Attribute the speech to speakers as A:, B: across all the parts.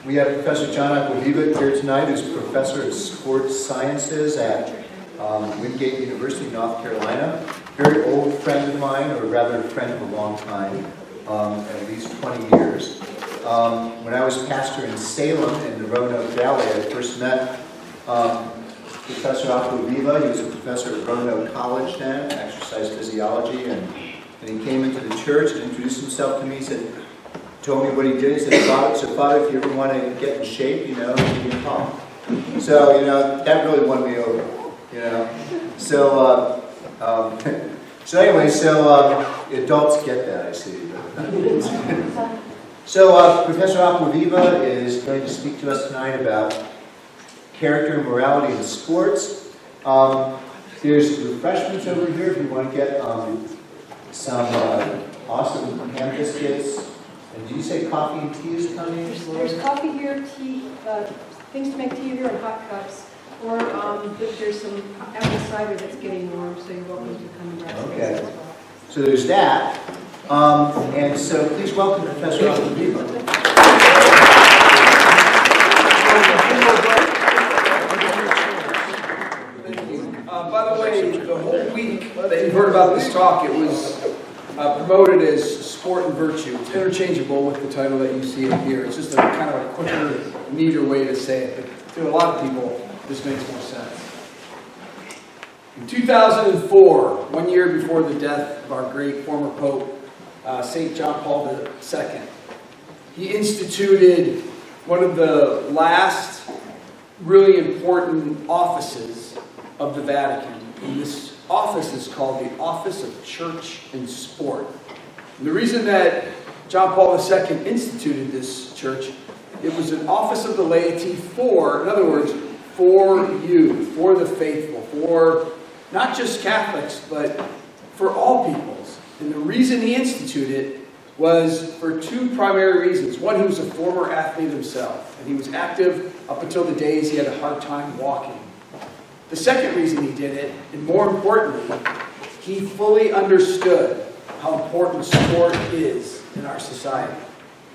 A: we have Professor John Acquaviva here tonight, who's Professor of Sports Sciences at Wingate University, North Carolina. Very old friend of mine, or rather a friend of a long time, at least 20 years. When I was pastor in Salem in the Roanoke Valley, I first met Professor Acquaviva. He was a professor at Roanoke College then, exercise physiology, and he came into the church and introduced himself to me. He said, told me what he did. He said, Father, if you ever want to get in shape, you know, you can come. So, you know, that really won me over, you know. So, adults get that, I see. So, Professor Acquaviva is going to speak to us tonight about character and morality in sports. There's refreshments over here if you want to get some awesome ham biscuits. And did you say coffee and tea is coming?
B: There's coffee here, tea, things to make tea here, and hot cups. Or there's some apple cider that's getting warm, so you're welcome to come and grab some as well.
A: So there's that. And so please welcome Professor Acquaviva.
C: By the way, the whole week that you've heard about this talk, it was promoted as Sport and Virtue. It's interchangeable with the title that you see up here. It's just a kind of a quicker, neater way to say it. But to a lot of people, this makes more sense. In 2004, 1 year before the death of our great former Pope, St. John Paul II, he instituted one of the last really important offices of the Vatican. And this office is called the Office of Church and Sport. And the reason that John Paul II instituted this church, it was an office of the laity for, in other words, for you, for the faithful, for not just Catholics, but for all peoples. And the reason he instituted it was for two primary reasons. One, he was a former athlete himself, and he was active up until the days he had a hard time walking. The second reason he did it, and more importantly, he fully understood how important sport is in our society.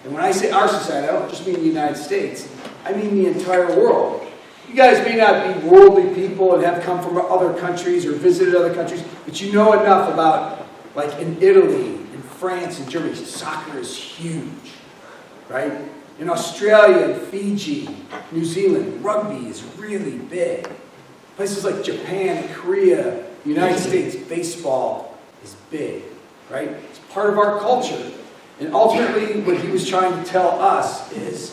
C: And when I say our society, I don't just mean the United States, I mean the entire world. You guys may not be worldly people and have come from other countries or visited other countries, but you know enough about, like in Italy, in France, and Germany, soccer is huge, right? In Australia and Fiji, New Zealand, rugby is really big. Places like Japan and Korea, United States, baseball is big, right? It's part of our culture. And ultimately, what he was trying to tell us is,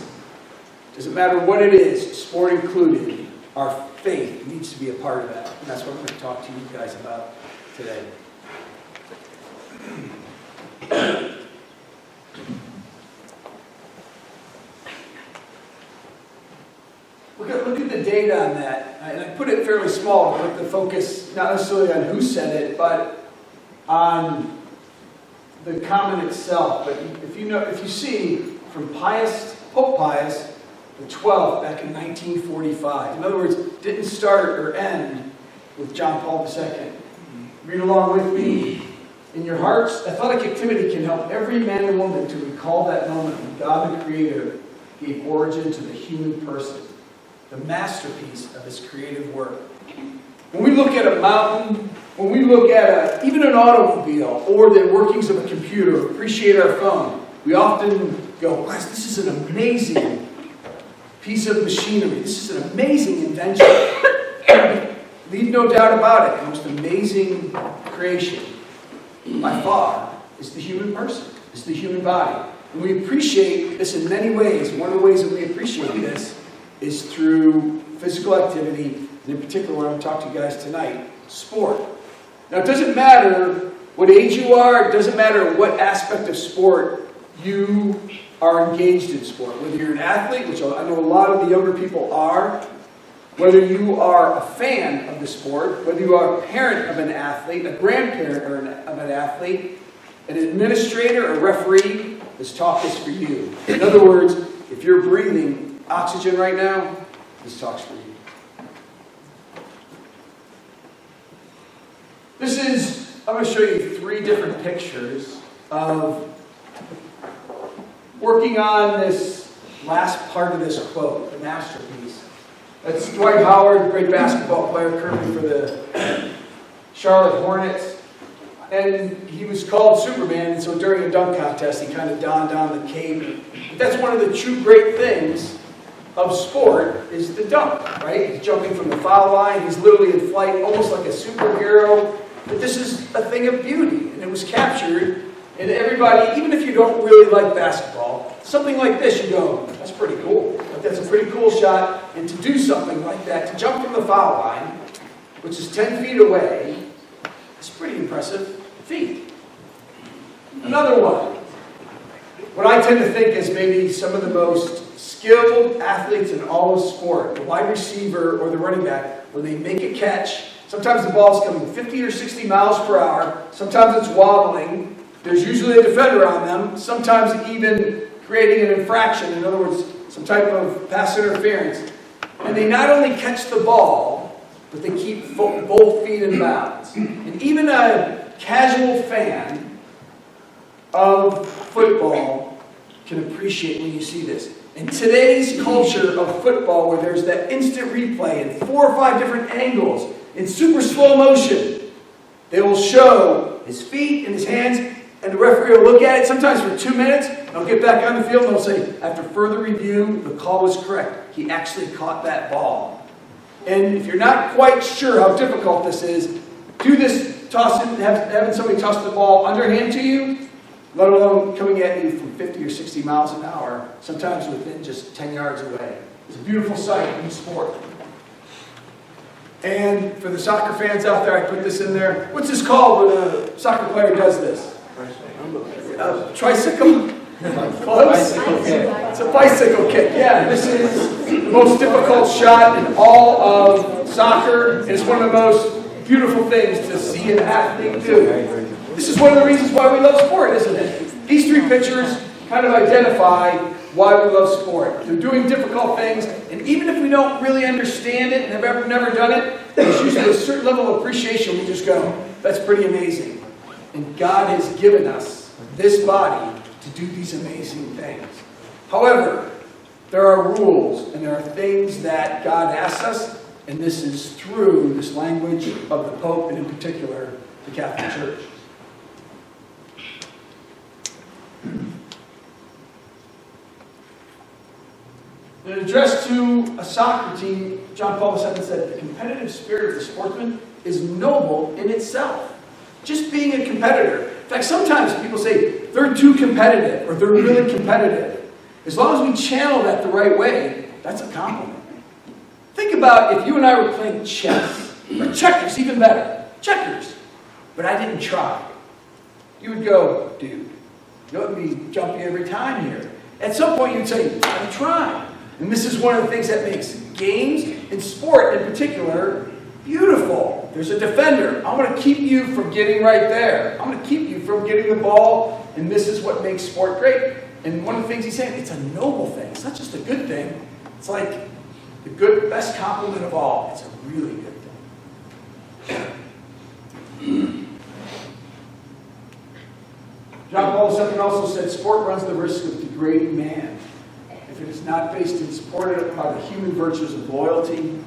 C: doesn't matter what it is, sport included, our faith needs to be a part of that. And that's what I'm going to talk to you guys about today. Look at the data on that. And I put it fairly small, but the focus not necessarily on who said it, but on the comment itself. But if you see from Pope Pius the 12th back in 1945. In other words, didn't start or end with John Paul II. Read along with me. In your hearts, athletic activity can help every man and woman to recall that moment when God the Creator gave origin to the human person, the masterpiece of his creative work. When we look at a mountain, when we look at even an automobile or the workings of a computer, appreciate our phone, we often go, "Wow, this is an amazing piece of machinery. This is an amazing invention." Leave no doubt about it, the most amazing creation, by far, is the human person, is the human body. And we appreciate this in many ways. One of the ways that we appreciate this is through physical activity, and in particular, what I'm going to talk to you guys tonight, sport. Now, it doesn't matter what age you are, it doesn't matter what aspect of sport you are engaged in sport. Whether you're an athlete, which I know a lot of the younger people are, whether you are a fan of the sport, whether you are a parent of an athlete, a grandparent of an athlete, an administrator, a referee, this talk is for you. In other words, if you're breathing oxygen right now, this talk's for you. I'm going to show you three different pictures of working on this last part of this quote, the masterpiece. That's Dwight Howard, great basketball player, currently for the Charlotte Hornets. And he was called Superman, and so during a dunk contest, he kind of donned on the cape. But that's one of the true great things of sport, is the dunk, right? He's jumping from the foul line, he's literally in flight, almost like a superhero. But this is a thing of beauty, and it was captured, and everybody, even if you don't really like basketball, something like this, you go, that's pretty cool. Like, that's a pretty cool shot, and to do something like that, to jump from the foul line, which is 10 feet away, it's pretty impressive feat. Another one. What I tend to think is maybe some of the most skilled athletes in all of sport, the wide receiver or the running back, when they make a catch, sometimes the ball's coming 50 or 60 miles per hour, sometimes it's wobbling, there's usually a defender on them, sometimes even creating an infraction, in other words, some type of pass interference. And they not only catch the ball, but they keep both feet in bounds. And even a casual fan of football can appreciate when you see this. In today's culture of football, where there's that instant replay in 4 or 5 different angles, in super slow motion, they will show his feet and his hands, and the referee will look at it, sometimes for 2 minutes, they'll get back on the field and they'll say, after further review, the call was correct. He actually caught that ball. And if you're not quite sure how difficult this is, do this, having somebody toss the ball underhand to you, let alone coming at you from 50 or 60 miles an hour, sometimes within just 10 yards away. It's a beautiful sight in sport. And for the soccer fans out there, I put this in there. What's this called when a soccer player does this? Tricycle? Close? It's a bicycle kick. Yeah, this is the most difficult shot in all of soccer. And it's one of the most beautiful things to see an athlete do. This is one of the reasons why we love sport, isn't it? These 3 pictures kind of identify why we love sport. They're doing difficult things, and even if we don't really understand it and have never done it, there's usually a certain level of appreciation. We just go, that's pretty amazing. And God has given us this body to do these amazing things. However, there are rules and there are things that God asks us, and this is through this language of the Pope, and in particular, the Catholic Church. In an address to a soccer team, John Paul II said, the competitive spirit of the sportsman is noble in itself. Just being a competitor. In fact, sometimes people say they're too competitive or they're really competitive. As long as we channel that the right way, that's a compliment. Think about if you and I were playing chess, or checkers, even better. Checkers. But I didn't try. You would go, dude, you don't be jumping every time here. At some point you'd say, I'm trying. And this is one of the things that makes games and sport in particular beautiful. There's a defender. I'm going to keep you from getting right there. I'm going to keep you from getting the ball. And this is what makes sport great. And one of the things he's saying, it's a noble thing. It's not just a good thing. It's like the best compliment of all. It's a really good thing. John Paul II also said, sport runs the risk of degrading man if it is not based and supported by the human virtues of loyalty,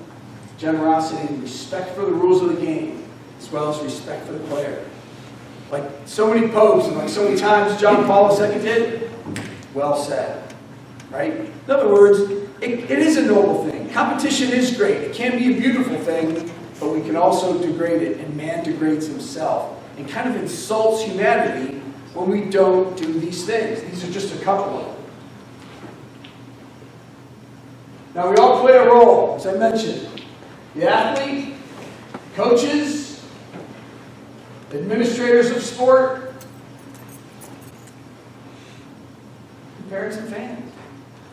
C: generosity, and respect for the rules of the game, as well as respect for the player. Like so many popes and like so many times John Paul II did, well said. Right? In other words, it is a noble thing. Competition is great. It can be a beautiful thing, but we can also degrade it, and man degrades himself and kind of insults humanity when we don't do these things. These are just a couple of them. Now, we all play a role, as I mentioned. The athlete, coaches, administrators of sport, parents and fans,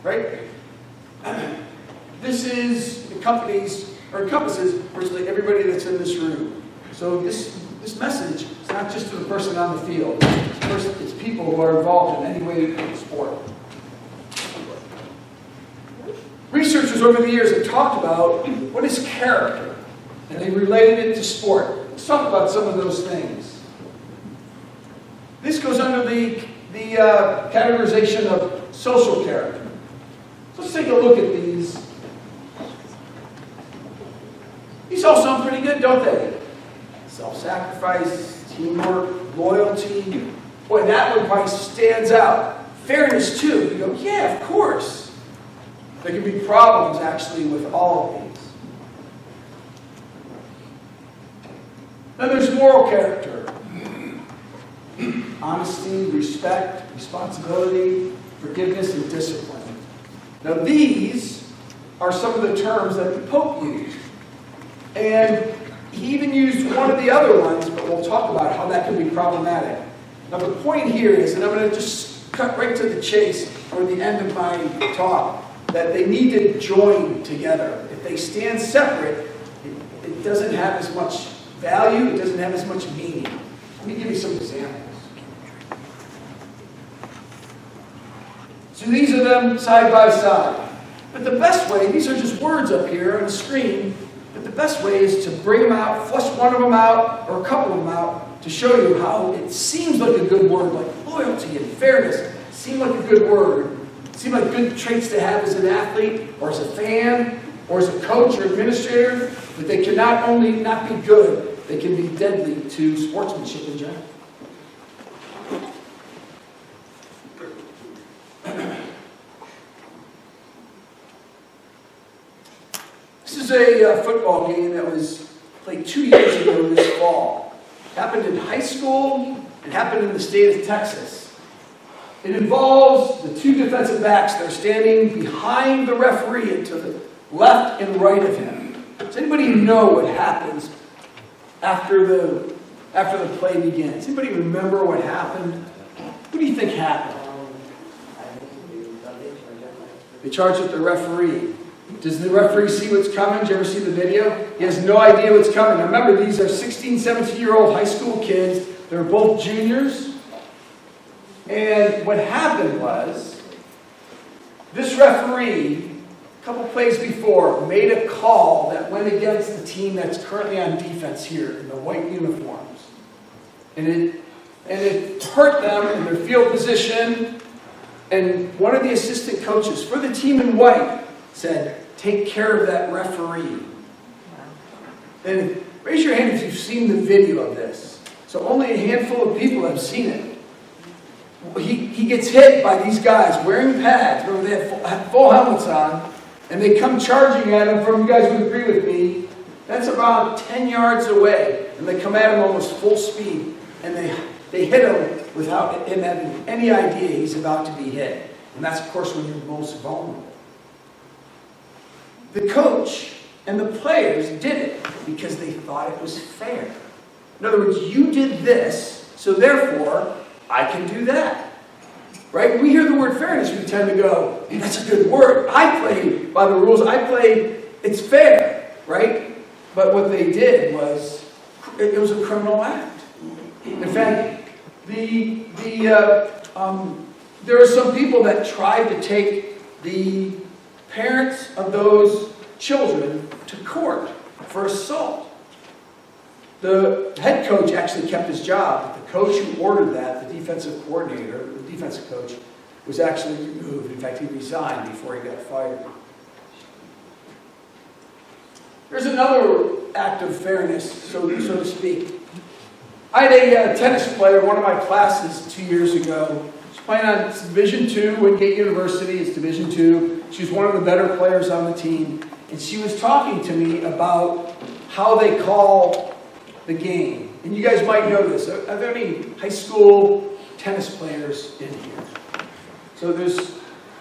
C: right? This encompasses virtually everybody that's in this room. So this message is not just to the person on the field. It's people who are involved in any way in sport. Researchers over the years have talked about what is character, and they related it to sport. Let's talk about some of those things. This goes under the categorization of social character. So let's take a look at these. These all sound pretty good, don't they? Self-sacrifice, teamwork, loyalty. Boy, that one probably stands out. Fairness, too. You go, yeah, of course. There can be problems, actually, with all of these. Then there's moral character. Honesty, respect, responsibility, forgiveness, and discipline. Now, these are some of the terms that the Pope used. And he even used one of the other ones, but we'll talk about how that can be problematic. Now, the point here is, and I'm going to just cut right to the chase or the end of my talk, that they need to join together. If they stand separate, it doesn't have as much value, it doesn't have as much meaning. Let me give you some examples. So these are them side by side. But the best way, these are just words up here on the screen, but the best way is to bring them out, flush one of them out, or a couple of them out, to show you how it seems like a good word, like loyalty and fairness, seem like a good word, seem like good traits to have as an athlete, or as a fan, or as a coach or administrator, but they can not only not be good, they can be deadly to sportsmanship in general. This is a football game that was played 2 years ago this fall. It happened in high school. It happened in the state of Texas. It involves the two defensive backs. They're standing behind the referee and to the left and right of him. Does anybody know what happens after the play begins? Anybody remember what happened? What do you think happened? They charge at the referee. Does the referee see what's coming? Did you ever see the video? He has no idea what's coming. Now remember, these are 16, 17-year-old high school kids. They're both juniors. And what happened was, this referee, a couple plays before, made a call that went against the team that's currently on defense here in the white uniforms. And it hurt them in their field position. And one of the assistant coaches for the team in white said, "Take care of that referee." And raise your hand if you've seen the video of this. So only a handful of people have seen it. He gets hit by these guys wearing pads, remember they have full helmets on, and they come charging at him from, you guys would agree with me, that's about 10 yards away. And they come at him almost full speed, and they hit him without him having any idea he's about to be hit. And that's, of course, when you're most vulnerable. The coach and the players did it because they thought it was fair. In other words, you did this, so therefore, I can do that. Right? We hear the word fairness, we tend to go, that's a good word. I play by the rules. I play, it's fair. Right? But what they did was, it was a criminal act. In fact, there are some people that tried to take the parents of those children to court for assault. The head coach actually kept his job, but the coach who ordered that, the defensive coordinator, the defensive coach, was actually removed. In fact, he resigned before he got fired. There's another act of fairness, so to speak. I had a tennis player in one of my classes 2 years ago. She's playing on Division II, Wingate University. It's Division II. She was one of the better players on the team. And she was talking to me about how they call the game. And you guys might know this. Are there any high school tennis players in here?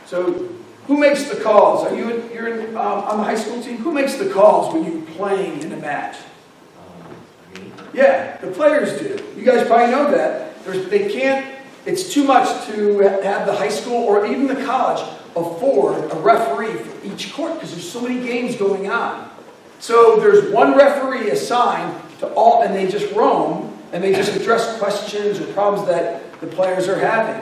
C: So who makes the calls? You're on the high school team? Who makes the calls when you're playing in a match? Yeah, the players do. You guys probably know that. It's too much to have the high school or even the college afford a referee for each court because there's so many games going on. So there's one referee assigned to all, and they just roam, and they just address questions or problems that the players are having.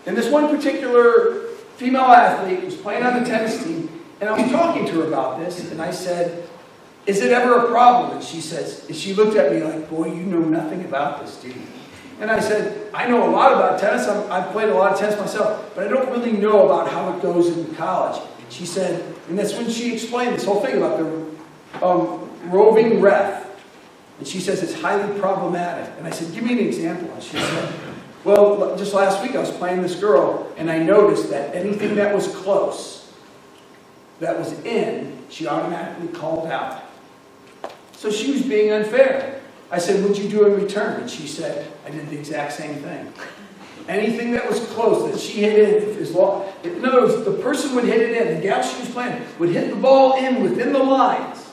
C: And this one particular female athlete was playing on the tennis team, and I was talking to her about this, and I said, "Is it ever a problem?" And she looked at me like, "Boy, you know nothing about this, do you?" And I said, I know a lot about tennis. I've played a lot of tennis myself, but I don't really know about how it goes in college. She said, and that's when she explained this whole thing about the roving ref. And she says it's highly problematic. And I said, give me an example. And she said, well, just last week I was playing this girl, and I noticed that anything that was close, that was in, she automatically called out. So she was being unfair. I said, what'd you do in return? And she said, I did the exact same thing. Anything that was close, that she hit in, in other words, the person would hit it in, the gal she was playing would hit the ball in within the lines.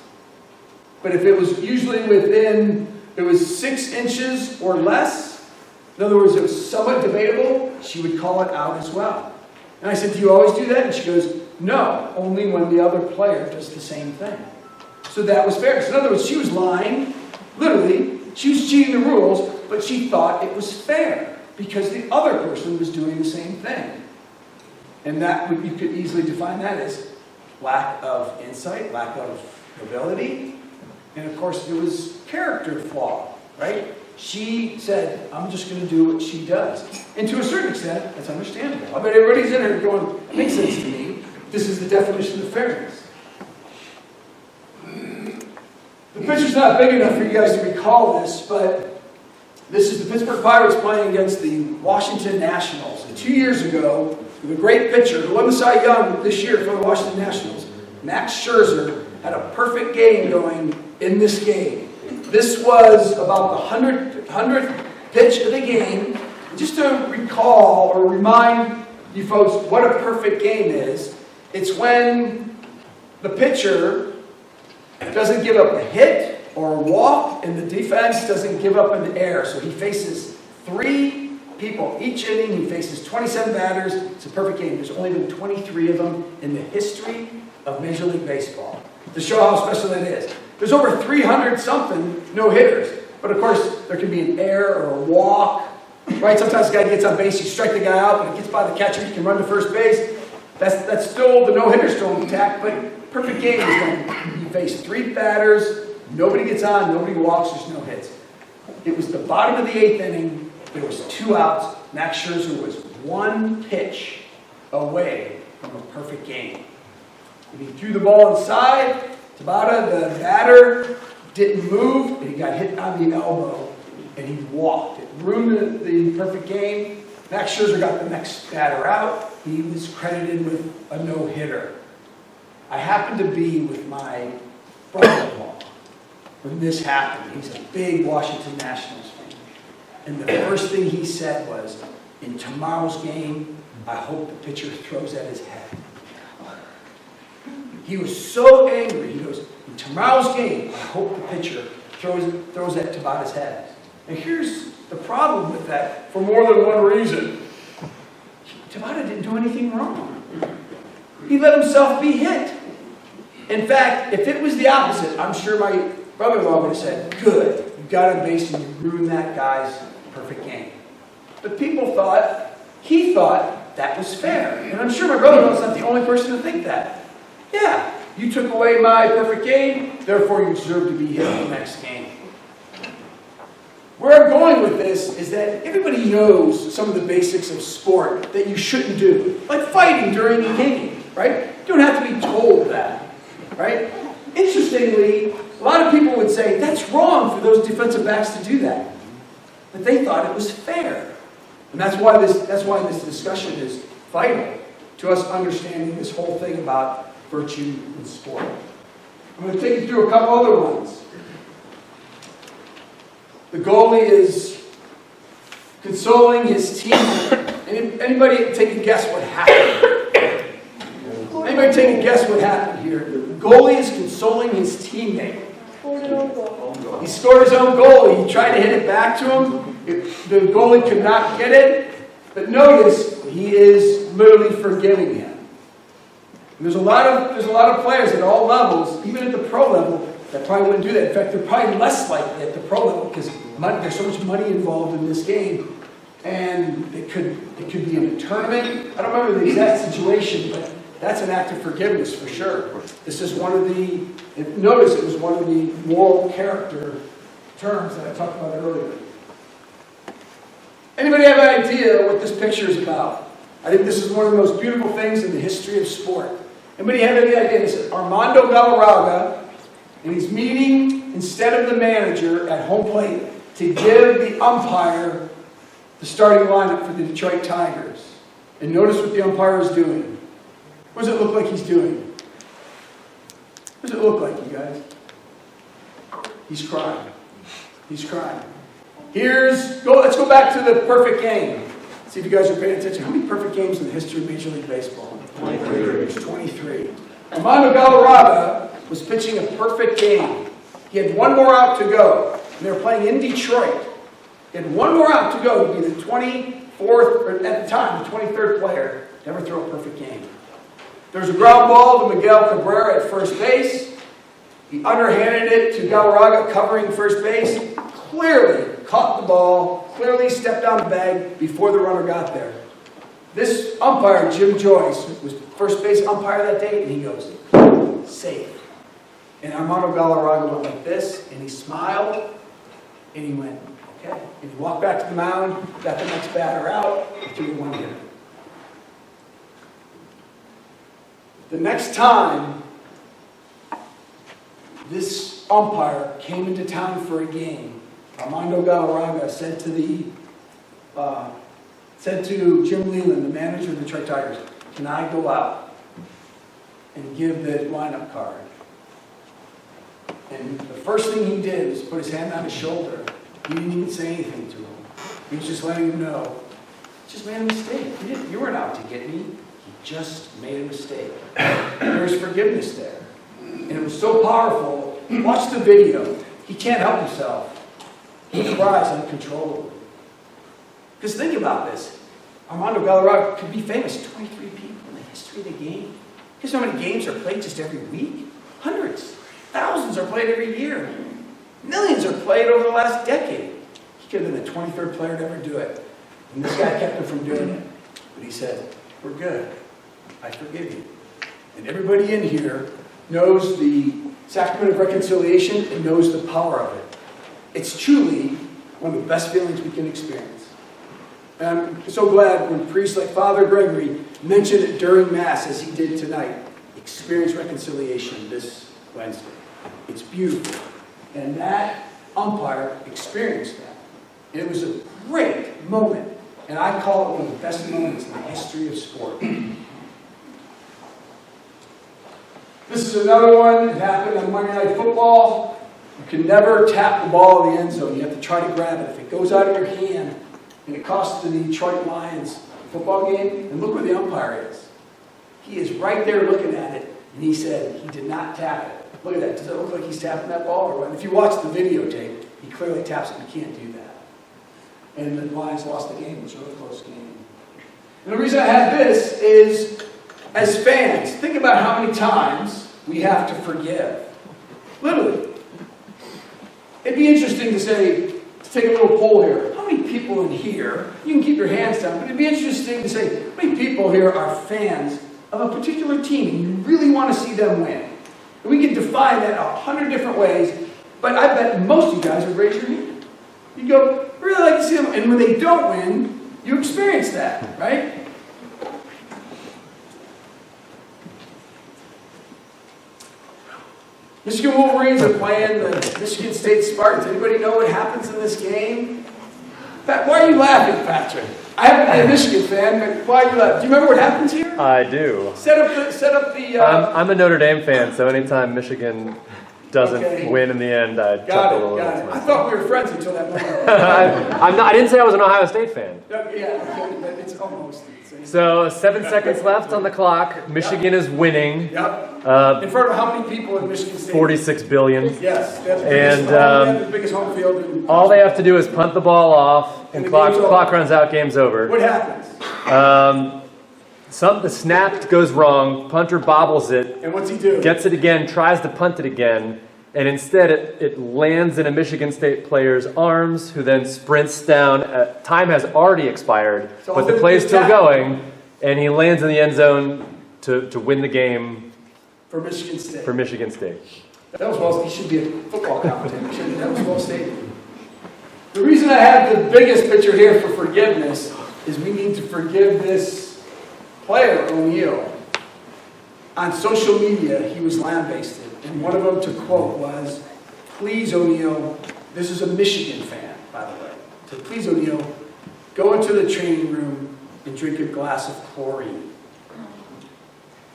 C: But if it was usually within, it was 6 inches or less, in other words, it was somewhat debatable, she would call it out as well. And I said, do you always do that? And she goes, no, only when the other player does the same thing. So that was fair. So in other words, she was lying, literally, she was cheating the rules, but she thought it was fair because the other person was doing the same thing. And that, you could easily define that as lack of insight, lack of ability, and of course there was character flaw, right? She said, I'm just going to do what she does. And to a certain extent, that's understandable. I bet everybody's in here going, it makes sense to me. This is the definition of fairness. The picture's not big enough for you guys to recall this, but this is the Pittsburgh Pirates playing against the Washington Nationals. And 2 years ago, with a great pitcher who won the Cy Young this year for the Washington Nationals, Max Scherzer, had a perfect game going in this game. This was about the 100th pitch of the game. Just to recall or remind you folks what a perfect game is, it's when the pitcher doesn't give up a hit or a walk, and the defense doesn't give up an error. So he faces 3 people each inning. He faces 27 batters. It's a perfect game. There's only been 23 of them in the history of Major League Baseball. To show how special it is. There's over 300-something no-hitters. But of course, there can be an error or a walk. Right? Sometimes the guy gets on base, you strike the guy out, but it gets by the catcher, he can run to first base. That's still, the no-hitter's still intact, but perfect game is when you face 3 batters, nobody gets on, nobody walks, there's no hits. It was the bottom of the 8th inning, there was 2 outs. Max Scherzer was 1 pitch away from a perfect game. And he threw the ball inside, Tabata, the batter, didn't move, and he got hit on the elbow, and he walked. It ruined the perfect game. Max Scherzer got the next batter out. He was credited with a no-hitter. I happened to be with my brother-in-law when this happened. He's a big Washington Nationals fan. And the first thing he said was, in tomorrow's game, I hope the pitcher throws at his head. He was so angry. He goes, in tomorrow's game, I hope the pitcher throws at Tabata's head. And here's the problem with that, for more than one reason. Tabata didn't do anything wrong. He let himself be hit. In fact, if it was the opposite, I'm sure my brother-in-law would have said, good, you got on base and you ruined that guy's perfect game. But people thought, he thought that was fair. And I'm sure my brother-in-law's not the only person to think that. Yeah, you took away my perfect game, therefore you deserve to be hit in the next game. Where I'm going with this is that everybody knows some of the basics of sport that you shouldn't do, like fighting during a game, right? You don't have to be told that, right? Interestingly, a lot of people would say that's wrong for those defensive backs to do that, but they thought it was fair, and that's why this discussion is vital to us understanding this whole thing about virtue in sport. I'm going to take you through a couple other ones. The goalie is consoling his team. Anybody take a guess what happened? Anybody take a guess what happened here? The goalie is consoling his teammate. He scored his own goal. He tried to hit it back to him. The goalie could not get it. But notice, he is literally forgiving him. And there's a lot of players at all levels, even at the pro level, that probably wouldn't do that. In fact, they're probably less likely at the pro level because there's so much money involved in this game. And it could be in a tournament. I don't remember the exact situation, but that's an act of forgiveness for sure. This is one of the, notice it was one of the moral character terms that I talked about earlier. Anybody have an idea what this picture is about? I think this is one of the most beautiful things in the history of sport. Anybody have any idea? This is Armando Galarraga, and he's meeting instead of the manager at home plate to give the umpire the starting lineup for the Detroit Tigers. And notice what the umpire is doing. What does it look like he's doing? What does it look like, you guys? He's crying. He's crying. Let's go back to the perfect game. See if you guys are paying attention. How many perfect games in the history of Major League Baseball? 23. 23. Armando Galarraga was pitching a perfect game. He had one more out to go. And they were playing in Detroit. He had one more out to go to be the 24th, or at the time, the 23rd player to ever throw a perfect game. There was a ground ball to Miguel Cabrera at first base. He underhanded it to Galarraga covering first base. Clearly caught the ball, clearly stepped on the bag before the runner got there. This umpire, Jim Joyce, was first base umpire that day, and he goes, safe. And Armando Galarraga went like this, and he smiled, and he went, okay. And he walked back to the mound, got the next batter out, and threw one hitter. The next time this umpire came into town for a game, Armando Galarraga said to Jim Leland, the manager of the Detroit Tigers, can I go out and give the lineup card? And the first thing he did was put his hand on his shoulder. He didn't even say anything to him. He was just letting him know, just made a mistake. You weren't out to get me. He just made a mistake. There's forgiveness there. And it was so powerful. Watch the video. He can't help himself. He cries uncontrollably. Because think about this. Armando Galarraga could be famous. 23 people in the history of the game. Guess how many games are played just every week? Hundreds. Thousands are played every year. Millions are played over the last decade. He could have been the 23rd player to ever do it. And this guy kept him from doing it. But he said, we're good. I forgive you. And everybody in here knows the sacrament of reconciliation and knows the power of it. It's truly one of the best feelings we can experience. And I'm so glad when priests like Father Gregory mentioned it during Mass, as he did tonight. Experience reconciliation this Wednesday. It's beautiful. And that umpire experienced that. And it was a great moment. And I call it one of the best moments in the history of sport. This is another one that happened on Monday Night Football. You can never tap the ball in the end zone. You have to try to grab it. If it goes out of your hand, and it costs the Detroit Lions a football game, and look where the umpire is. He is right there looking at it, and he said he did not tap it. Look at that. Does it look like he's tapping that ball or what? If you watch the videotape, he clearly taps it. You can't do that. And the Lions lost the game. It was a really close game. And the reason I have this is, as fans, think about how many times we have to forgive. Literally. It'd be interesting to take a little poll here. How many people in here, you can keep your hands down, but it'd be interesting to say, how many people here are fans of a particular team and you really want to see them win? And we can define that 100 different ways, but I bet most of you guys would raise your hand. You go, I really like to see them, and when they don't win, you experience that, right? Michigan Wolverines are playing the Michigan State Spartans. Anybody know what happens in this game? Why are you laughing, Patrick? I haven't been a Michigan fan, but why are you laughing? Do you remember what happens here?
D: I do.
C: Set up the.
D: I'm a Notre Dame fan, so anytime Michigan doesn't win in the end, I chuckle a little.
C: Got it. I thought we were friends until that moment.
D: I didn't say I was an Ohio State fan.
C: Yeah, but it's almost.
D: So 7 seconds left on the clock. Michigan is winning.
C: Yep. In front of how many people in Michigan State?
D: 46 billion.
C: Yes.
D: And
C: the biggest home field.
D: All they have to do is punt the ball off, and clock runs out. Game's over.
C: What happens?
D: The snap goes wrong. Punter bobbles it.
C: And what's he do?
D: Gets it again. Tries to punt it again. And instead, it lands in a Michigan State player's arms, who then sprints down. Time has already expired, but the play's still going, and he lands in the end zone to win the game
C: for Michigan State.
D: For Michigan State.
C: That was well. He should be a football commentator. That was well stated. The reason I have the biggest picture here for forgiveness is we need to forgive this player, O'Neal. On social media, he was lambasted. And one of them to quote was, "Please, O'Neal," this is a Michigan fan, by the way. So please, O'Neal, go into the training room and drink a glass of chlorine.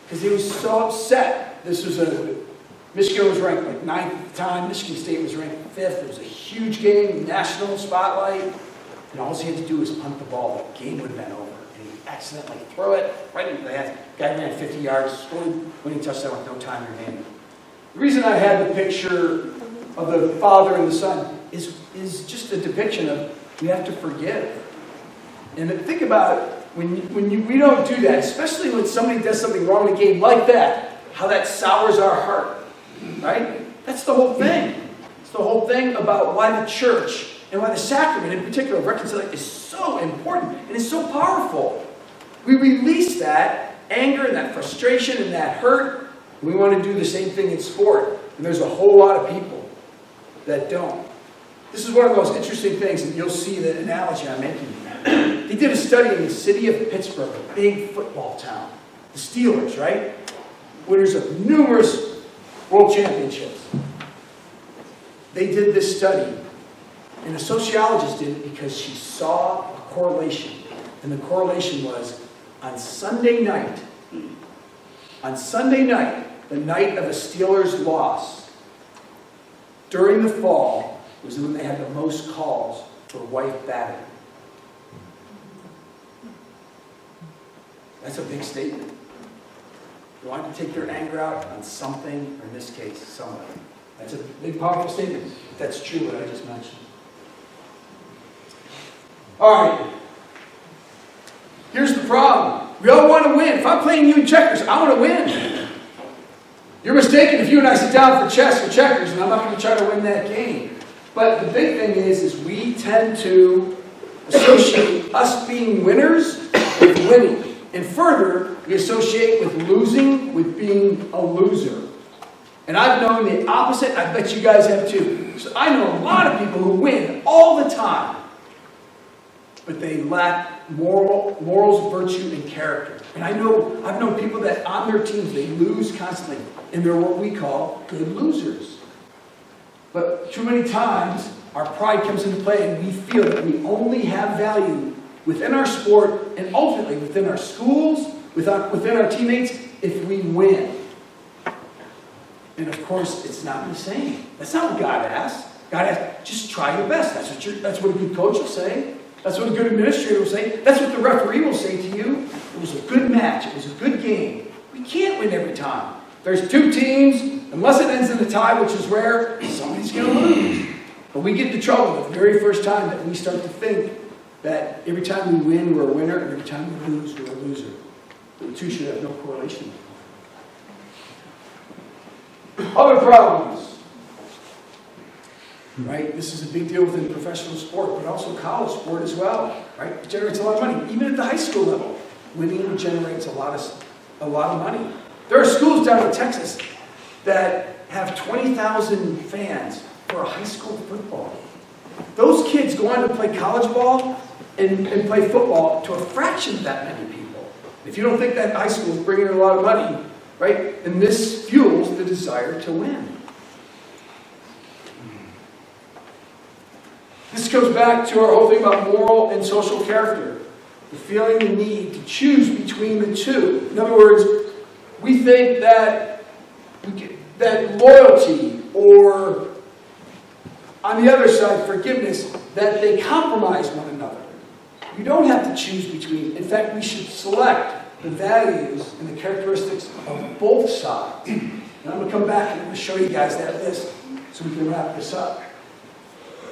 C: Because he was so upset. Michigan was ranked like 9th at the time. Michigan State was ranked 5th. It was a huge game, national spotlight. And all he had to do was punt the ball. The game would have been over. And he accidentally threw it right into the hands. Guy ran 50 yards, scored winning touchdown with no time remaining. The reason I had the picture of the father and the son is just a depiction of we have to forgive. And think about it, we don't do that, especially when somebody does something wrong in a game like that, how that sours our heart, right? That's the whole thing. It's the whole thing about why the church and why the sacrament in particular of reconciliation is so important and is so powerful. We release that anger and that frustration and that hurt. And we want to do the same thing in sport. And there's a whole lot of people that don't. This is one of the most interesting things, and you'll see the analogy I'm making. They did a study in the city of Pittsburgh, a big football town. The Steelers, right? Winners of numerous world championships. They did this study. And a sociologist did it because she saw a correlation. And the correlation was on Sunday night, the night of a Steelers loss, during the fall, was when they had the most calls for wife battery. That's a big statement. You want to take your anger out on something, or in this case, somebody. That's a big, powerful statement. That's true, what I just mentioned. All right. Here's the problem. We all want to win. If I'm playing you in checkers, I want to win. You're mistaken if you and I sit down for chess or checkers, and I'm not going to try to win that game. But the big thing is we tend to associate us being winners with winning. And further, we associate with losing with being a loser. And I've known the opposite, I bet you guys have too. So I know a lot of people who win all the time, but they lack morals, virtue, and character. And I've known people that on their teams, they lose constantly. And they're what we call good losers. But too many times, our pride comes into play and we feel that we only have value within our sport and ultimately within our schools, within our teammates, if we win. And of course, it's not the same. That's not what God asks. God asks, just try your best. That's what a good coach will say. That's what a good administrator will say. That's what the referee will say to you. It was a good match. It was a good game. We can't win every time. There's two teams. Unless it ends in a tie, which is rare, somebody's going to lose. But we get into trouble the very first time that we start to think that every time we win, we're a winner, and every time we lose, we're a loser. The two should have no correlation. Other problems. Right? This is a big deal within professional sport, but also college sport as well. Right? It generates a lot of money. Even at the high school level, winning generates a lot of money. There are schools down in Texas that have 20,000 fans for a high school football. Those kids go on to play college ball and play football to a fraction of that many people. If you don't think that high school is bringing in a lot of money, right, then this fuels the desire to win. This goes back to our whole thing about moral and social character. The feeling the need to choose between the two. In other words, we think that loyalty or, on the other side, forgiveness, that they compromise one another. You don't have to choose between. In fact, we should select the values and the characteristics of both sides. And I'm going to come back and I'm going to show you guys that list so we can wrap this up.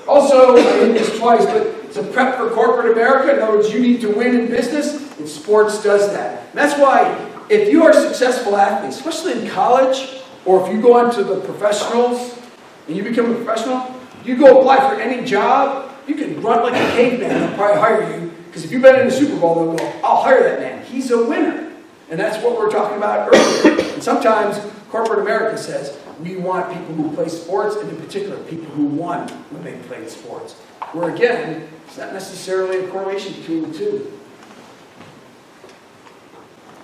C: Also, I hit this twice, but it's a prep for corporate America. In other words, you need to win in business, and sports does that. And that's why if you are a successful athlete, especially in college, or if you go on to the professionals and you become a professional, you go apply for any job, you can run like a caveman, they'll probably hire you. Because if you've been in the Super Bowl, they'll go, I'll hire that man. He's a winner. And that's what we were talking about earlier. And sometimes corporate America says we want people who play sports, and in particular, people who won when they played sports. Where again, it's not necessarily a correlation between the two.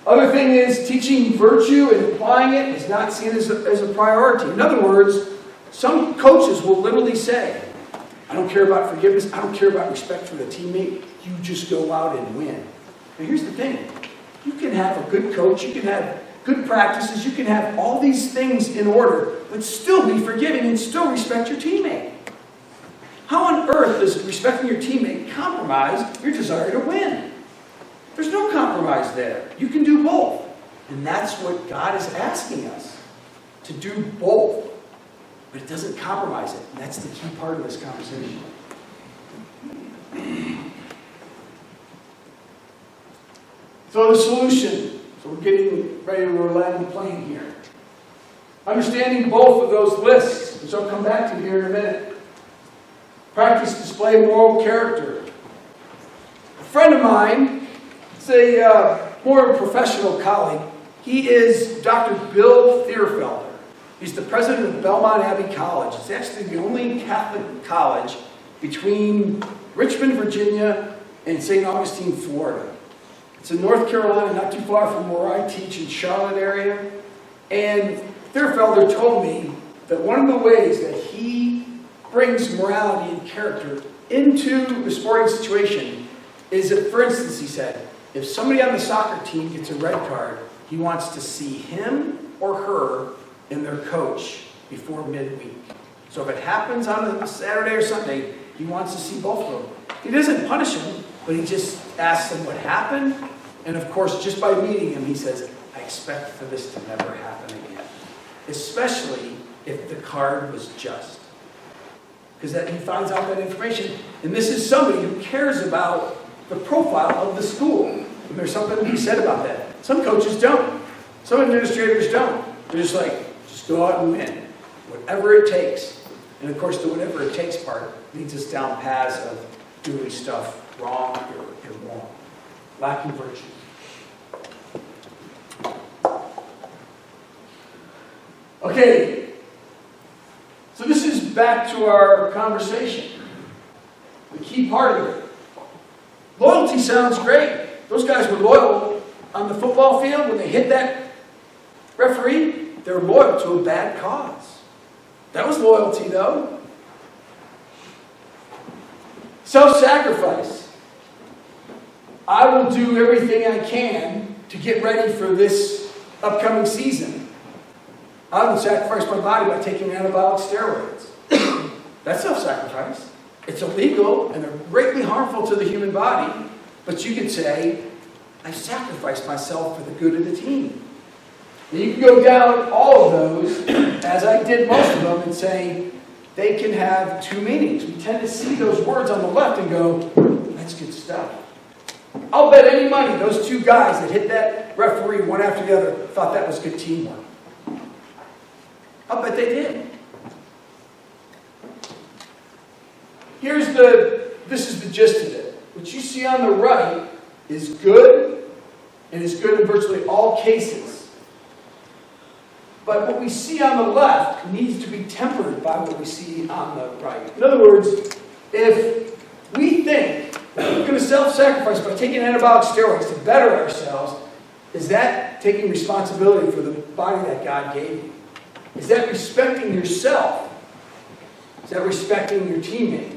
C: Other thing is, teaching virtue and applying it is not seen as a priority. In other words, some coaches will literally say, I don't care about forgiveness, I don't care about respect for the teammate, you just go out and win. Now here's the thing, you can have a good coach, you can have good practices, you can have all these things in order, but still be forgiving and still respect your teammate. How on earth does respecting your teammate compromise your desire to win? There's no compromise there. You can do both. And that's what God is asking us, to do both. But it doesn't compromise it. And that's the key part of this conversation. So the solution. So we're getting ready to land the plane here. Understanding both of those lists, which I'll come back to here in a minute. Practice, display moral character. A friend of mine, it's a more professional colleague. He is Dr. Bill Thierfelder. He's the president of Belmont Abbey College. It's actually the only Catholic college between Richmond, Virginia, and St. Augustine, Florida. It's in North Carolina, not too far from where I teach in Charlotte area. And Thierfelder told me that one of the ways that he brings morality and character into the sporting situation is that, for instance, he said, if somebody on the soccer team gets a red card, he wants to see him or her and their coach before midweek. So if it happens on a Saturday or Sunday, he wants to see both of them. He doesn't punish them, but he just asks them what happened. And of course, just by meeting him, he says, I expect for this to never happen again. Especially if the card was just. Because that he finds out that information. And this is somebody who cares about the profile of the school. And there's something to be said about that. Some coaches don't. Some administrators don't. They're just like, just go out and win. Whatever it takes. And of course, the whatever it takes part leads us down paths of doing stuff wrong or wrong. Lacking virtue. Okay. So this is back to our conversation. The key part of it. Loyalty sounds great. Those guys were loyal on the football field when they hit that referee. They were loyal to a bad cause. That was loyalty, though. Self-sacrifice. I will do everything I can to get ready for this upcoming season. I will sacrifice my body by taking anabolic steroids. That's self-sacrifice. It's illegal and they're greatly harmful to the human body, but you could say, I sacrificed myself for the good of the team. And you can go down all of those, as I did most of them, and say they can have two meanings. We tend to see those words on the left and go, that's good stuff. I'll bet any money those two guys that hit that referee one after the other thought that was good teamwork. I'll bet they did. This is the gist of it. What you see on the right is good, and is good in virtually all cases. But what we see on the left needs to be tempered by what we see on the right. In other words, if we think we're going to self-sacrifice by taking anabolic steroids to better ourselves, is that taking responsibility for the body that God gave you? Is that respecting yourself? Is that respecting your teammate?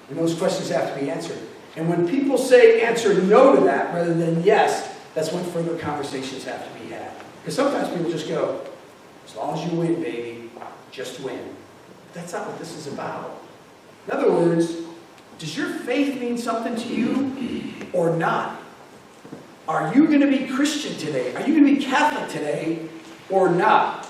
C: And those questions have to be answered. And when people say answer no to that rather than yes, that's when further conversations have to be had. Because sometimes people just go, as long as you win, baby, just win. But that's not what this is about. In other words, does your faith mean something to you or not? Are you going to be Christian today? Are you going to be Catholic today or not?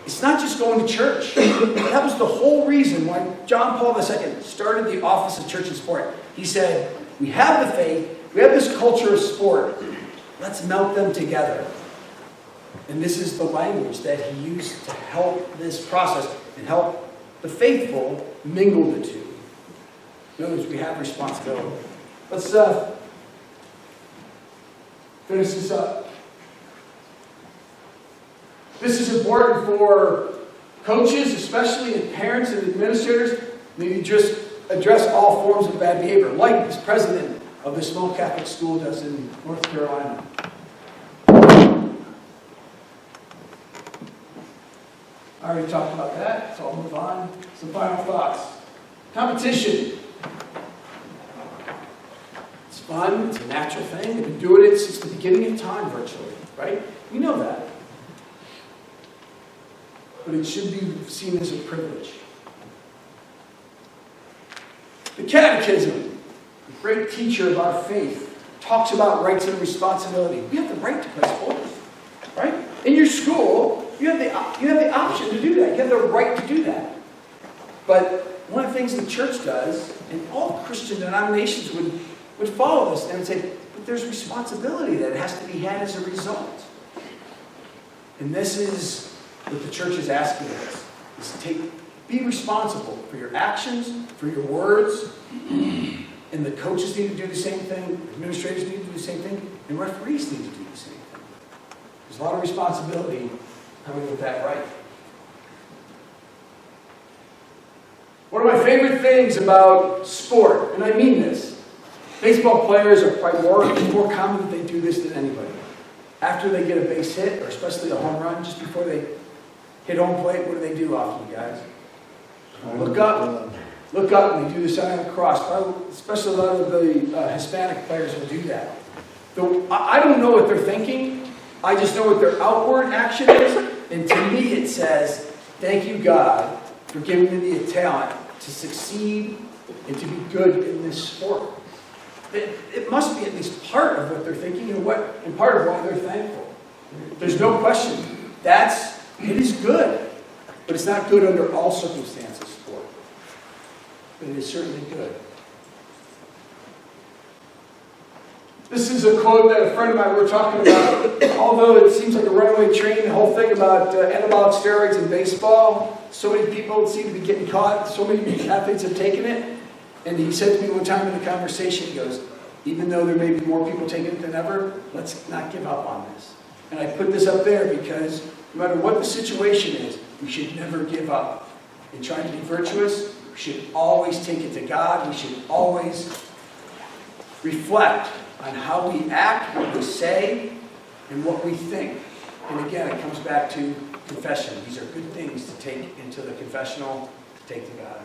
C: It's not just going to church. That was the whole reason why John Paul II started the Office of Church and Sport. He said, we have the faith, we have this culture of sport, let's melt them together. And this is the language that he used to help this process and help the faithful mingle the two. In other words, we have responsibility. Let's finish this up. This is important for coaches, especially, and parents and administrators. Maybe just address all forms of bad behavior, like this president of the small Catholic school does in North Carolina. I already talked about that, so I'll move on. Some final thoughts. Competition. It's fun, it's a natural thing. They've been doing it since the beginning of time, virtually, right? We know that. But it should be seen as a privilege. The Catechism, the great teacher of our faith, talks about rights and responsibility. We have the right to play sports, right? In your school, you have the option to do that. You have the right to do that. But one of the things the church does, and all Christian denominations would follow this and say, but there's responsibility that has to be had as a result. And this is what the church is asking us, is to be responsible for your actions, for your words, and the coaches need to do the same thing, administrators need to do the same thing, and referees need to do the same thing. There's a lot of responsibility coming with that right. One of my favorite things about sport, and I mean this, baseball players are probably more common that they do this than anybody. After they get a base hit, or especially a home run, just before they hit home plate, what do often, guys? Look up, and they do the sign of the cross. Especially a lot of the Hispanic players will do that. I don't know what they're thinking. I just know what their outward action is. And to me it says, thank you, God, for giving me the talent to succeed and to be good in this sport. It must be at least part of what they're thinking and part of why they're thankful. There's no question. It is good. But it's not good under all circumstances, sport. But it is certainly good. This is a quote that a friend of mine we were talking about. Although it seems like a runaway train, the whole thing about anabolic steroids in baseball, so many people seem to be getting caught, so many athletes have taken it. And he said to me one time in the conversation, he goes, even though there may be more people taking it than ever, let's not give up on this. And I put this up there because no matter what the situation is, we should never give up in trying to be virtuous. We should always take it to God. We should always reflect on how we act, what we say, and what we think. And again, it comes back to confession. These are good things to take into the confessional, to take to God.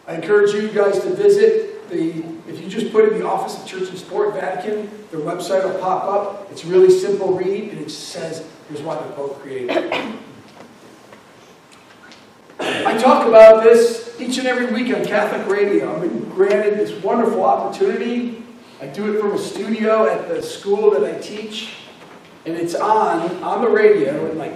C: I encourage you guys to visit if you just put in the Office of Church and Sport, Vatican, their website will pop up. It's really simple read, and it just says, here's why the Pope created it. I talk about this each and every week on Catholic radio. I've been granted this wonderful opportunity. I do it from a studio at the school that I teach, and it's on the radio in like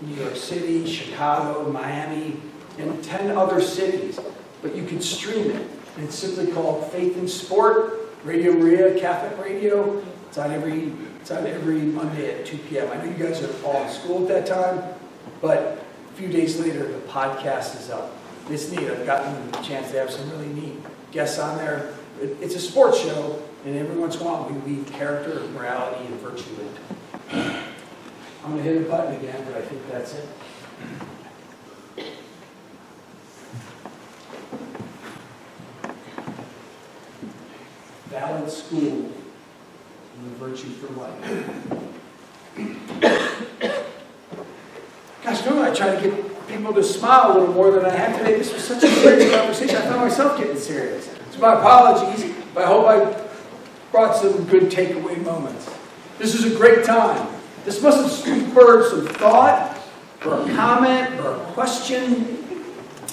C: New York City, Chicago, Miami, and 10 other cities. But you can stream it. And it's simply called Faith in Sport, Radio Maria, Catholic Radio. It's on every Monday at 2 p.m. I know you guys are all in school at that time, but a few days later, the podcast is up. It's neat. I've gotten the chance to have some really neat guests on there. It's a sports show, and every once in a while we weave character, morality, and virtue into it. I'm going to hit a button again, but I think that's it. Valid school and the virtue for life. Gosh, normally I try to get people to smile a little more than I have today. This was such a serious conversation. I found myself getting serious. So my apologies, but I hope I brought some good takeaway moments. This is a great time. This must have spurred some thought, or a comment, or a question.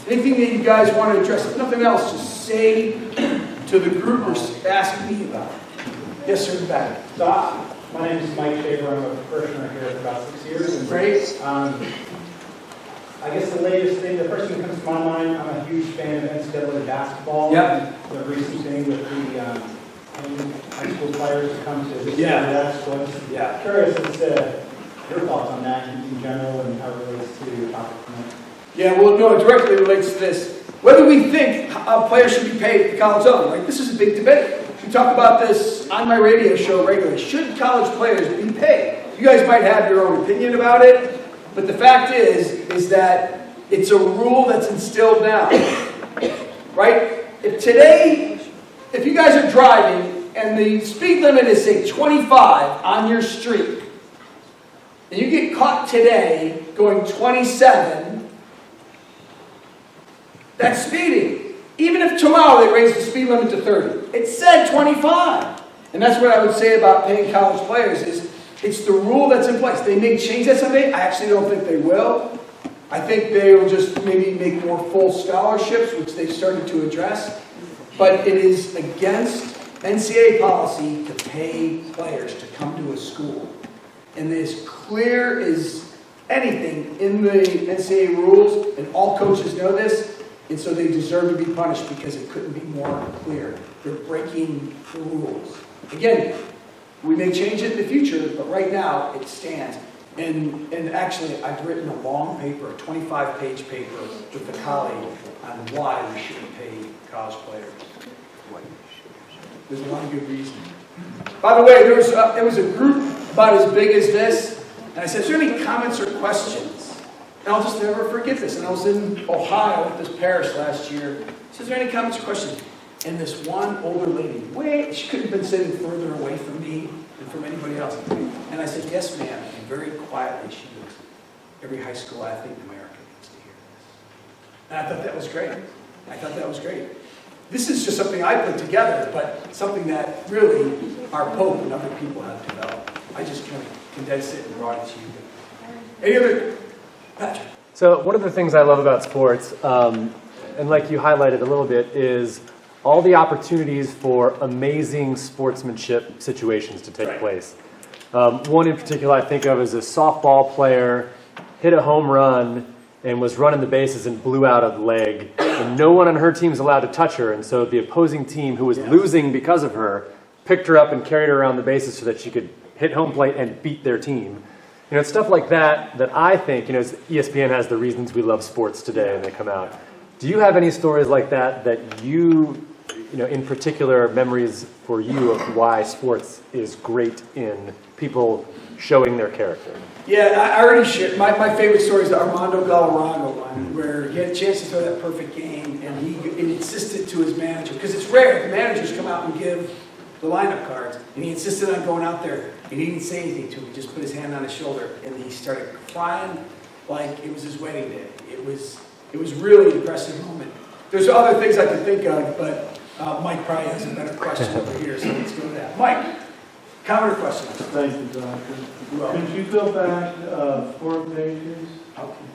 C: Anything that you guys want to address. If nothing else, just say to the group or ask me about it. Yes, sir, back.
E: So, my name is Mike Shaver. I'm a parishioner here for about 6 years. And,
C: Great.
E: I guess the latest thing, the first thing that comes to my mind, I'm a huge fan of NCAA basketball.
C: Yep.
E: The recent thing with the high school players who come to visit that. So I'm curious as to your thoughts on that in general and how it relates to your topic tonight.
C: Yeah, well, no, it directly relates to this. Whether we think players should be paid at the college level, like this is a big debate. We talk about this on my radio show regularly. Should college players be paid? You guys might have your own opinion about it, but the fact is that it's a rule that's instilled now, right? If you guys are driving and the speed limit is, say, 25 on your street, and you get caught today going 27, that's speeding. Even if tomorrow they raise the speed limit to 30. It said 25. And that's what I would say about paying college players is it's the rule that's in place. They may change that someday. I actually don't think they will. I think they will just maybe make more full scholarships, which they've started to address. But it is against NCAA policy to pay players to come to a school. And as clear as anything in the NCAA rules, and all coaches know this, and so they deserve to be punished because it couldn't be more clear. They're breaking the rules. Again, we may change it in the future, but right now it stands. And actually, I've written a long paper, a 25-page paper with a colleague on why we shouldn't pay college players. There's a lot of good reasons. By the way, there was a group about as big as this, and I said, is there any comments or questions? And I'll just never forget this. And I was in Ohio with this parish last year. I said, is there any comments or questions? And this one older lady, she couldn't have been sitting further away from me than from anybody else. And I said, yes, ma'am. And very quietly, she goes, every high school athlete in America needs to hear this. And I thought that was great. This is just something I put together, but something that really our Pope and other people have developed. I just kind of condensed it and brought it to you. Any other? Patrick?
D: So one of the things I love about sports, and like you highlighted a little bit, is all the opportunities for amazing sportsmanship situations to take place. One in particular I think of is a softball player hit a home run and was running the bases and blew out a leg. And no one on her team is allowed to touch her, and so the opposing team, who was losing because of her, picked her up and carried her around the bases so that she could hit home plate and beat their team. You know, it's stuff like that that I think, ESPN has the reasons we love sports today, and they come out. Do you have any stories like that that you in particular, memories for you of why sports is great in people showing their character?
C: Yeah, I already shared. My favorite story is the Armando Galarraga one, where he had a chance to throw that perfect game, and he insisted to his manager, because it's rare, the managers come out and give the lineup cards, and he insisted on going out there, and he didn't say anything to him, he just put his hand on his shoulder, and he started crying like it was his wedding day. It was really an impressive moment. There's other things I can think of, but Mike probably has a better question over here, so let's go to that. Mike, comment or question?
F: Thank you, Doctor. Could you go back 4 pages?
C: Okay.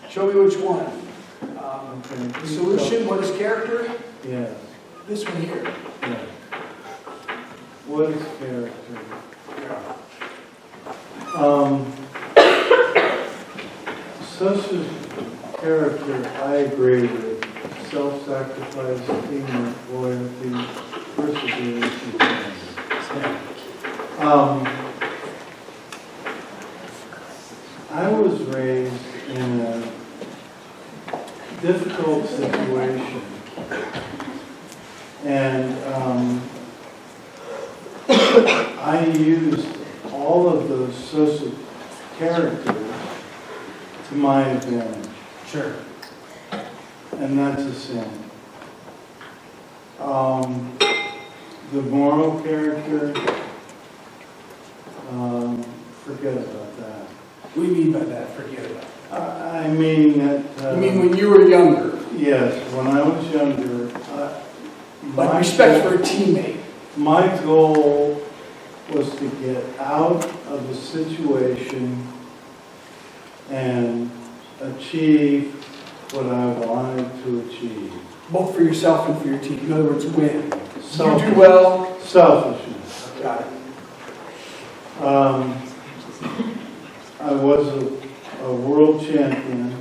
C: Show me which one.
F: Okay.
C: Solution, what is character?
F: Yeah.
C: This one here.
F: Yeah. What is character? Such a character, I agree with. Self-sacrifice, teamwork, loyalty, perseverance, and kindness. I was raised in a difficult situation, and I used all of those social characters to my advantage.
C: Sure.
F: And that's a sin. The moral character, forget about that.
C: What do you mean by that? Forget about it.
F: I mean that...
C: You mean when you were younger?
F: Yes, when I was younger.
C: Like respect for a teammate.
F: My goal was to get out of a situation and achieve what I wanted to achieve.
C: Both for yourself and for your team. In other words, win. You do well.
F: Selfishness.
C: Got it.
F: I was a world champion,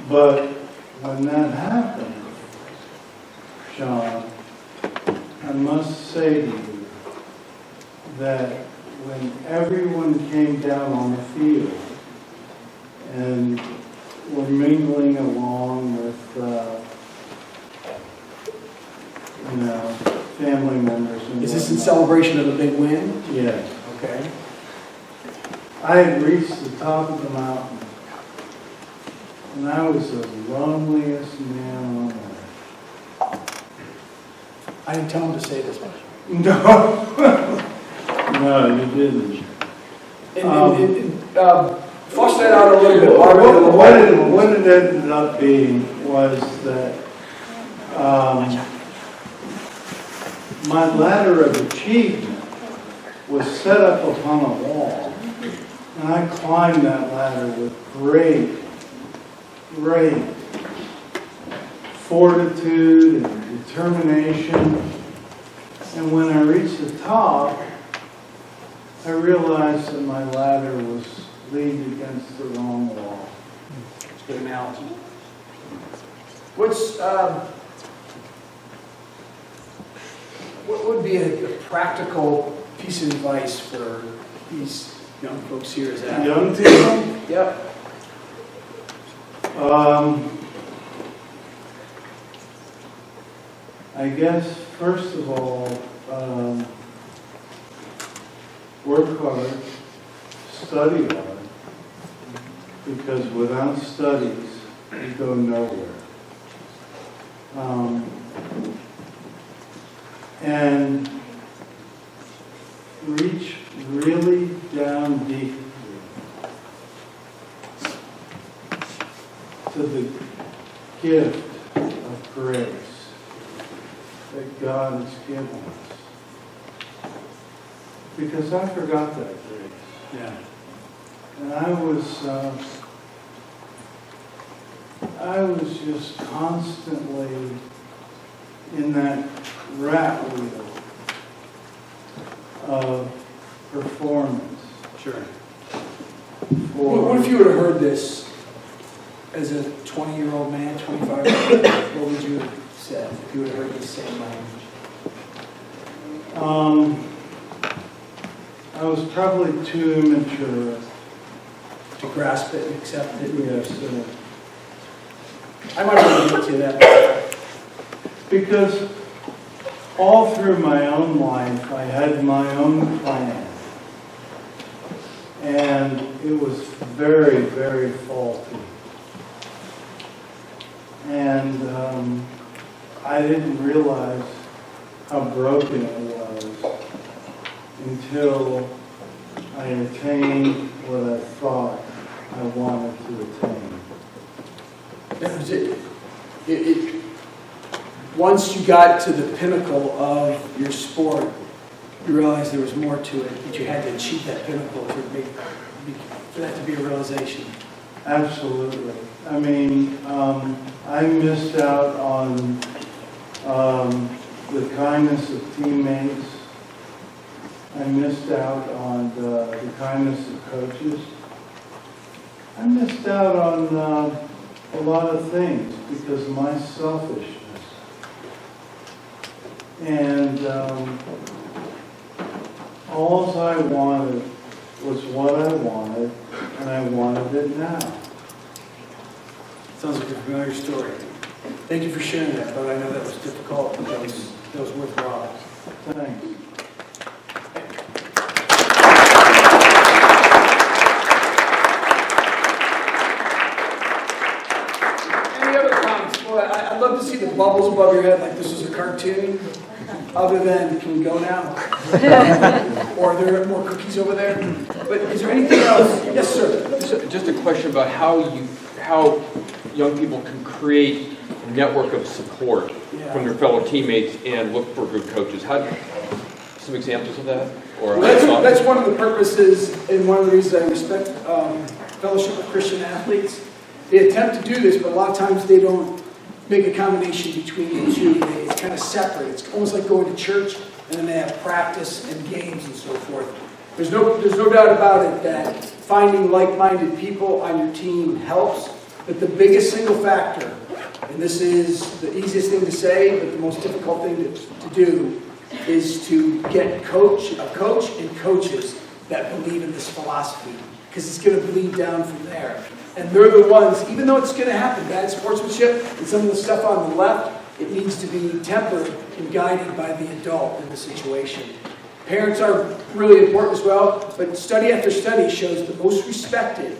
F: but when that happened, Sean, I must say to you that when everyone came down on the field and were mingling along with, family members. And
C: Is this in
F: whatnot.
C: celebration of a big win?
F: Yes.
C: Okay.
F: I had reached the top of the mountain, and I was the loneliest man on earth.
C: I didn't tell him to say this much.
F: No, no, you didn't.
C: Flush that out a little bit.
F: What it ended up being was that my ladder of achievement was set up upon a wall, and I climbed that ladder with great fortitude and determination. And when I reached the top, I realized that my ladder was leaned against the wrong wall.
C: Good analogy. What would be a practical piece of advice for these young folks here as athletes?
F: Young people?
C: Yep.
F: I guess, first of all, work hard, study hard, because without studies, you go nowhere. And reach really down deeply to the gift of grace that God has given us. Because I forgot that grace.
C: Yeah.
F: And I was just constantly in that rat wheel of performance.
C: Sure.
F: For
C: What if you would have heard this as a 20-year-old man, 25-year-old? What would you have said if you would have heard this same language?
F: I was probably too immature.
C: To grasp it and accept it?
F: Yes,
C: I might have given it to you that.
F: because all through my own life, I had my own plan. And it was very, very faulty. And I didn't realize how broken it was until I attained what I thought I wanted to attain.
C: That was it. Once you got to the pinnacle of your sport, you realized there was more to it, but you had to achieve that pinnacle for that to be a realization.
F: Absolutely. I mean, I missed out on the kindness of teammates. I missed out on the kindness of coaches. I missed out on a lot of things because of my selfishness. And all I wanted was what I wanted, and I wanted it now.
C: Sounds like a familiar story. Thank you for sharing that, but I know that was difficult, but that was worthwhile.
F: Thanks.
C: Any other comments? Boy, I'd love to see the bubbles above your head like this was a cartoon. Other than, can we go now? Or are there more cookies over there? But is there anything else? Yes, sir.
G: Just a question about how young people can create a network of support from their fellow teammates and look for good coaches. Some examples of that? Or
C: Well, that's one of the purposes and one of the reasons I respect Fellowship of Christian Athletes. They attempt to do this, but a lot of times they don't make a combination between the two. It's kind of separate. It's almost like going to church and then they have practice and games and so forth. There's no doubt about it that finding like-minded people on your team helps, but the biggest single factor, and this is the easiest thing to say, but the most difficult thing to do, is to get a coach and coaches that believe in this philosophy, because it's going to bleed down from there. And they're the ones, even though it's going to happen, bad sportsmanship and some of the stuff on the left, it needs to be tempered and guided by the adult in the situation. Parents are really important as well, but study after study shows the most respected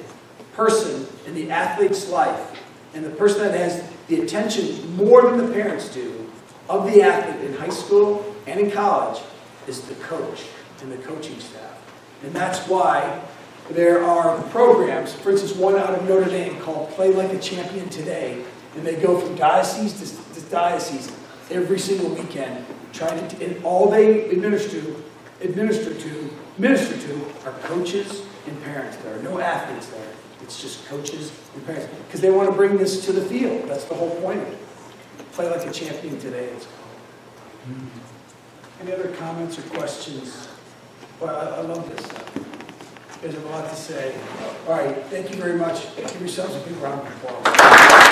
C: person in the athlete's life, and the person that has the attention more than the parents do of the athlete in high school and in college, is the coach and the coaching staff. And that's why there are programs, for instance, one out of Notre Dame called Play Like a Champion Today, and they go from diocese to diocese every single weekend, trying to, and all they minister to are coaches and parents. There are no athletes there. It's just coaches and parents. Because they want to bring this to the field. That's the whole point of it. Play Like a Champion Today, it's called. Any other comments or questions? Well, I love this stuff. You guys have a lot to say. All right, thank you very much. Give yourselves a big round of applause.